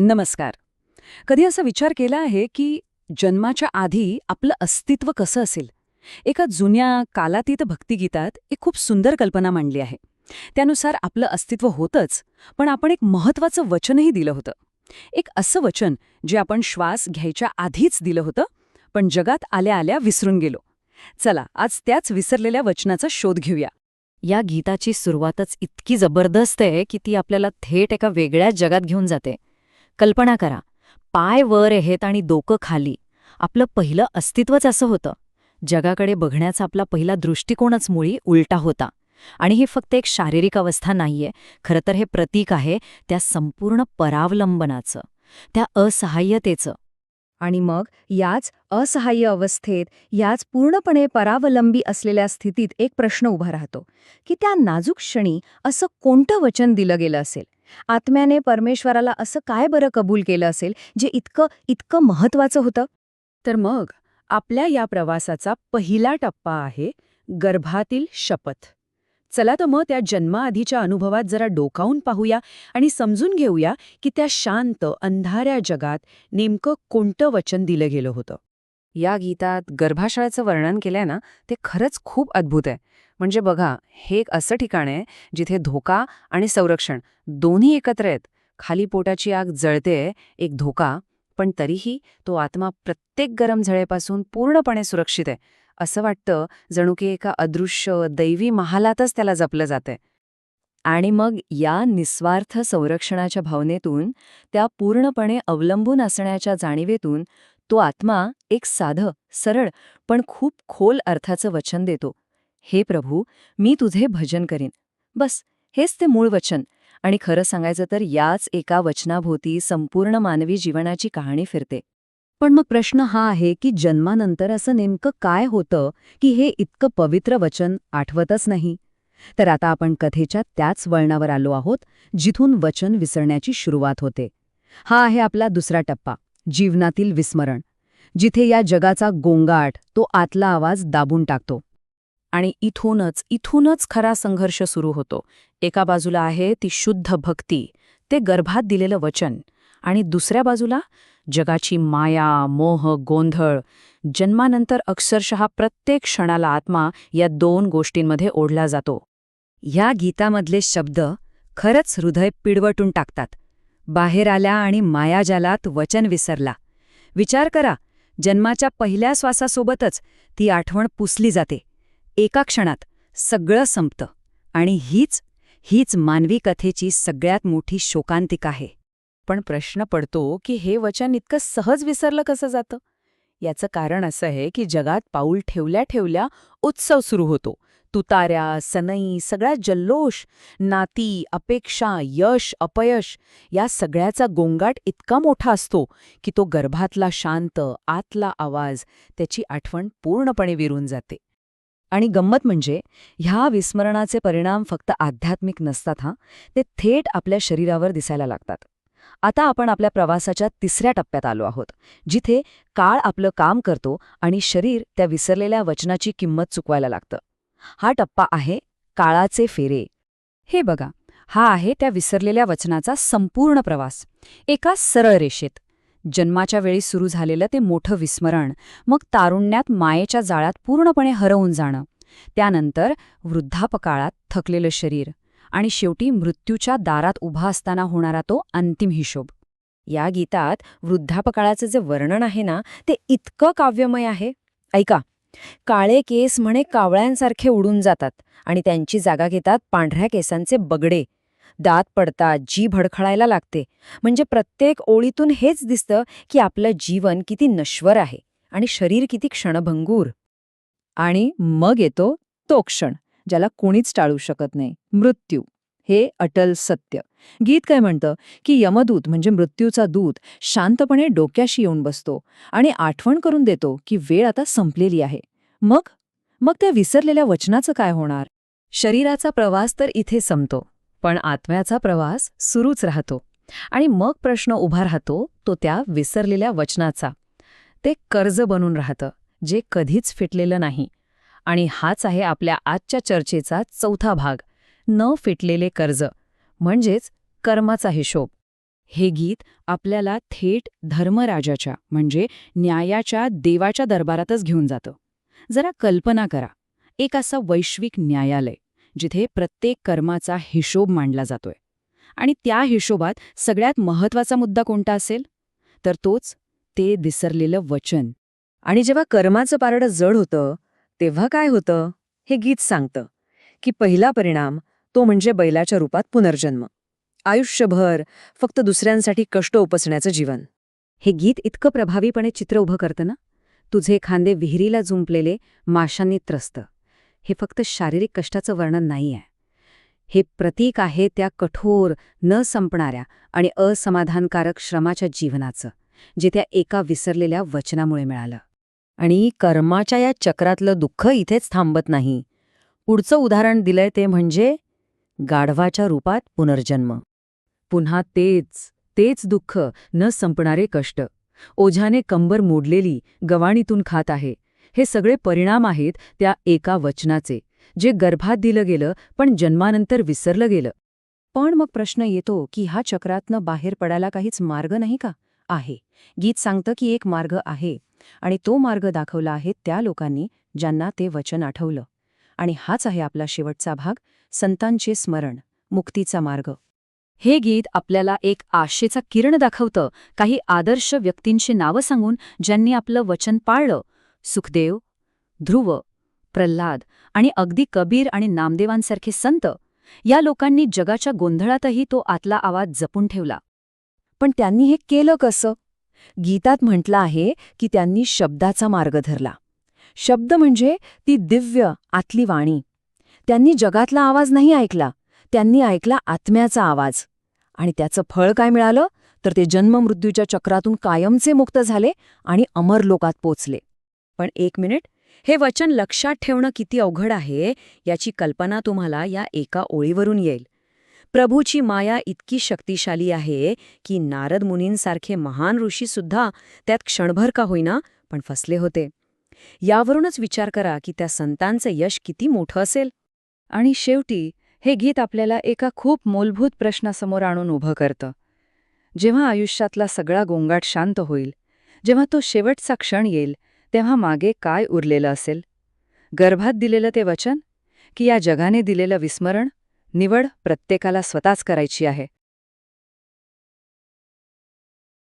नमस्कार. कधी असा विचार केला आहे की जन्माच्या आधी आपलं अस्तित्व कसं असेल? एका जुन्या कालातीत भक्तिगीतात एक खूप सुंदर कल्पना मांडली आहे. त्यानुसार आपलं अस्तित्व होतंच, पण आपण एक महत्वाचं वचनही दिलं होतं. एक असं वचन जे आपण श्वास घ्यायच्या आधीच दिलं होतं, पण जगात आल्या आल्या विसरून गेलो. चला आज त्याच विसरलेल्या वचनाचा शोध घेऊया. या गीताची सुरुवातच इतकी जबरदस्त आहे की ती आपल्याला थेट एका वेगळ्याच जगात घेऊन जाते. कल्पना करा, पाय वर आहेत आणि डोकं खाली. आपलं पहिलं अस्तित्वच असं होतं. जगाकडे बघण्याचा आपला पहिला दृष्टिकोनच मुळी उलटा होता. आणि ही फक्त एक शारीरिक अवस्था नाहीये, खरं तर हे प्रतीक आहे त्या संपूर्ण परावलंबनाचं, त्या असहाय्यतेचं. आणि मग याच असहाय्य अवस्थेत, याच पूर्णपणे परावलंबी असलेल्या स्थितीत एक प्रश्न उभा राहतो की त्या नाजूक क्षणी असं कोणतं वचन दिलं गेलं असेल? आत्म्याने परमेश्वराला असं काय बरं कबूल केलं असेल जे इतकं इतकं महत्वाचं होतं? तर मग आपल्या या प्रवासाचा पहिला टप्पा आहे गर्भातील शपथ. चला तर मग त्या जन्माआधीच्या अनुभवात जरा डोकावून पाहूया आणि समजून घेऊया की त्या शांत अंधाऱ्या जगात नेमकं कोणतं वचन दिलं गेलं होतं. या गीतात गर्भाशयाचं वर्णन केलंय ना, ते खरंच खूप अद्भुत आहे. म्हणजे बघा, हे एक असं ठिकाण आहे जिथे धोका आणि संरक्षण दोन्ही एकत्र आहेत. खाली पोटाची आग जळतेय, एक धोका, पण तरीही तो आत्मा प्रत्येक गरम झळेपासून पूर्णपणे सुरक्षित आहे. असं वाटतं जणू की एका अदृश्य दैवी महालातच त्याला जपलं जातंय. आणि मग या निस्वार्थ संरक्षणाच्या भावनेतून, त्या पूर्णपणे अवलंबून असण्याच्या जाणीवेतून तो आत्मा एक साधं, सरळ पण खूप खोल अर्थाचं वचन देतो. हे प्रभू, मी तुझे भजन करीन. बस, हेच ते मूळ वचन. आणि खरं सांगायचं तर याच एका वचनाभोवती संपूर्ण मानवी जीवनाची कहाणी फिरते. पण मग प्रश्न हा आहे की जन्मानंतर असं नेमकं काय होतं की हे इतकं पवित्र वचन आठवतच नाही? तर आता आपण कथेच्या त्याच वळणावर आलो आहोत, जिथून वचन विसरण्याची सुरुवात होते. हा आहे आपला दुसरा टप्पा, जीवनातील विस्मरण, जिथे या जगाचा गोंगाट तो आतला आवाज दाबून टाकतो. आणि इथूनच खरा संघर्ष सुरू होतो. एका बाजूला आहे ती शुद्ध भक्ती, ते गर्भात दिलेलं वचन, आणि दुसऱ्या बाजूला जगाची माया, मोह, गोंधळ. जन्मानंतर अक्षरशः प्रत्येक क्षणाला आत्मा या दोन गोष्टींमध्ये ओढला जातो. ह्या गीतामधले शब्द खरंच हृदय पिळवटून टाकतात. बाहेर आल्या आणि मायाजालात वचन विसरला. विचार करा, जन्माच्या पहिल्या श्वासासोबतच ती आठवण पुसली जाते. एका क्षणात सगळं संपतं. आणि हीच मानवी कथेची सगळ्यात मोठी शोकांतिका आहे. पण प्रश्न पडतो की हे वचन इतकं सहज विसरलं कसं जातं? याचं कारण असं आहे की जगात पाऊल ठेवल्या ठेवल्या उत्सव सुरू होतो. तुताऱ्या, सनई, सगळा जल्लोष, नाती, अपेक्षा, यश, अपयश, या सगळ्याचा गोंगाट इतका मोठा असतो की तो गर्भातला शांत, आतला आवाज, त्याची आठवण पूर्णपणे विरून जाते. आणि गंमत म्हणजे ह्या विस्मरणाचे परिणाम फक्त आध्यात्मिक नसतात ते थेट आपल्या शरीरावर दिसायला लागतात. आता आपण आपल्या प्रवासाच्या तिसऱ्या टप्प्यात आलो आहोत, जिथे काळ आपलं काम करतो आणि शरीर त्या विसरलेल्या वचनाची किंमत चुकवायला लागतं. हा टप्पा आहे काळाचे फेरे. हे बघा, हा आहे त्या विसरलेल्या वचनाचा संपूर्ण प्रवास, एका सरळ रेषेत. जन्माच्या वेळी सुरू झालेलं ते मोठं विस्मरण, मग तारुण्यात मायेच्या जाळ्यात पूर्णपणे हरवून जाणं, त्यानंतर वृद्धापकाळात थकलेलं शरीर, आणि शेवटी मृत्यूच्या दारात उभा असताना होणारा तो अंतिम हिशोब. या गीतात वृद्धापकाळाचं जे वर्णन आहे ना, ते इतकं काव्यमय आहे. ऐका, काळे केस म्हणे कावळ्यांसारखे उडून जातात आणि त्यांची जागा घेतात पांढऱ्या केसांचे बगडे. दात पडतात, जीभ भडखळायला लागते. म्हणजे प्रत्येक ओळीतून हेच दिसतं की आपलं जीवन किती नश्वर आहे आणि शरीर किती क्षणभंगूर. आणि मग येतो तो क्षण, ज्याला कोणीच टाळू शकत नाही, मृत्यू. हे अटल सत्य. गीत काय म्हणतं की यमदूत म्हणजे मृत्यूचा दूत शांतपणे डोक्याशी येऊन बसतो आणि आठवण करून देतो की वेळ आता संपलेली आहे. मग मग त्या विसरलेल्या वचनाचं काय होणार? शरीराचा प्रवास तर इथे संपतो, पण आत्म्याचा प्रवास सुरूच राहतो. आणि मग प्रश्न उभा राहतो तो त्या विसरलेल्या वचनाचा. ते कर्ज बनून राहतं, जे कधीच फिटलेलं नाही. आणि हाच आहे आपल्या आजच्या चर्चेचा चौथा भाग, न फिटलेले कर्ज, म्हणजेच कर्माचा हिशोब. हे गीत आपल्याला थेट धर्मराजाच्या म्हणजे न्यायाच्या देवाच्या दरबारातच घेऊन जातं. जरा कल्पना करा, एक असं वैश्विक न्यायालय जिथे प्रत्येक कर्माचा हिशोब मांडला जातोय. आणि त्या हिशोबात सगळ्यात महत्वाचा मुद्दा कोणता असेल? तर तोच ते विसरलेलं वचन. आणि जेव्हा कर्माचं पारडं जड होतं, तेव्हा काय होतं? हे गीत सांगतं की पहिला परिणाम तो म्हणजे बैलाच्या रूपात पुनर्जन्म. आयुष्यभर फक्त दुसऱ्यांसाठी कष्ट उपसण्याचं जीवन. हे गीत इतकं प्रभावीपणे चित्र उभं करतं ना, तुझे खांदे विहिरीला जुंपलेले, माशांनी त्रस्त. हे फक्त शारीरिक कष्टाचं वर्णन नाही आहे. हे प्रतीक आहे त्या कठोर, न संपणाऱ्या आणि असमाधानकारक श्रमाच्या जीवनाचं, जे त्या एका विसरलेल्या वचनामुळे मिळालं. आणि कर्माच्या या चक्रातलं दुःख इथेच थांबत नाही. पुढचं उदाहरण दिलंय ते म्हणजे गाढवाच्या रूपात पुनर्जन्म. पुन्हा तेच दुःख, न संपणारे कष्ट. ओझ्याने कंबर मोडलेली, गवाणीतून खात आहे. हे सगळे परिणाम आहेत त्या एका वचनाचे, जे गर्भात दिलं गेलं पण जन्मानंतर विसरलं गेलं. पण मग प्रश्न येतो की ह्या चक्रातनं बाहेर पडायला काहीच मार्ग नाही का? आहे. गीत सांगतं की एक मार्ग आहे. आणि तो मार्ग दाखवला आहे त्या लोकांनी ज्यांना ते वचन आठवलं. आणि हाच आहे आपला शेवटचा भाग, संतांचे स्मरण, मुक्तीचा मार्ग. हे गीत आपल्याला एक आशेचा किरण दाखवतं, काही आदर्श व्यक्तींची नावं सांगून ज्यांनी आपलं वचन पाळलं. सुखदेव, ध्रुव, प्रल्हाद आणि अगदी कबीर आणि नामदेवांसारखे संत. या लोकांनी जगाच्या गोंधळातही तो आतला आवाज जपून ठेवला. पण त्यांनी हे केलं कसं? गीतात म्हटलं आहे की त्यांनी शब्दाचा मार्ग धरला. शब्द म्हणजे ती दिव्य आतली वाणी. त्यांनी जगातला आवाज नाही ऐकला, त्यांनी ऐकला आत्म्याचा आवाज. आणि त्याचं फळ काय मिळालं? तर ते जन्ममृत्यूच्या चक्रातून कायमचे मुक्त झाले आणि अमर लोकात पोचले. पण एक मिनिट, हे वचन लक्षात ठेवणं किती अवघड आहे याची कल्पना तुम्हाला या एका ओळीवरून येईल. प्रभूची माया इतकी शक्तिशाली आहे की नारद मुनींसारखे महान ऋषीसुद्धा त्यात क्षणभर का होईना पण फसले होते. यावरूनच विचार करा की त्या संतांचं यश किती मोठं असेल. आणि शेवटी हे गीत आपल्याला एका खूप मूलभूत प्रश्नासमोर आणून उभं करतं. जेव्हा आयुष्यातला सगळा गोंगाट शांत होईल, जेव्हा तो शेवटचा क्षण येईल, तेव्हा मागे काय उरलेलं असेल? गर्भात दिलेलं ते वचन की या जगाने दिलेलं विस्मरण? निवड प्रत्येकाला स्वतःच करायची आहे.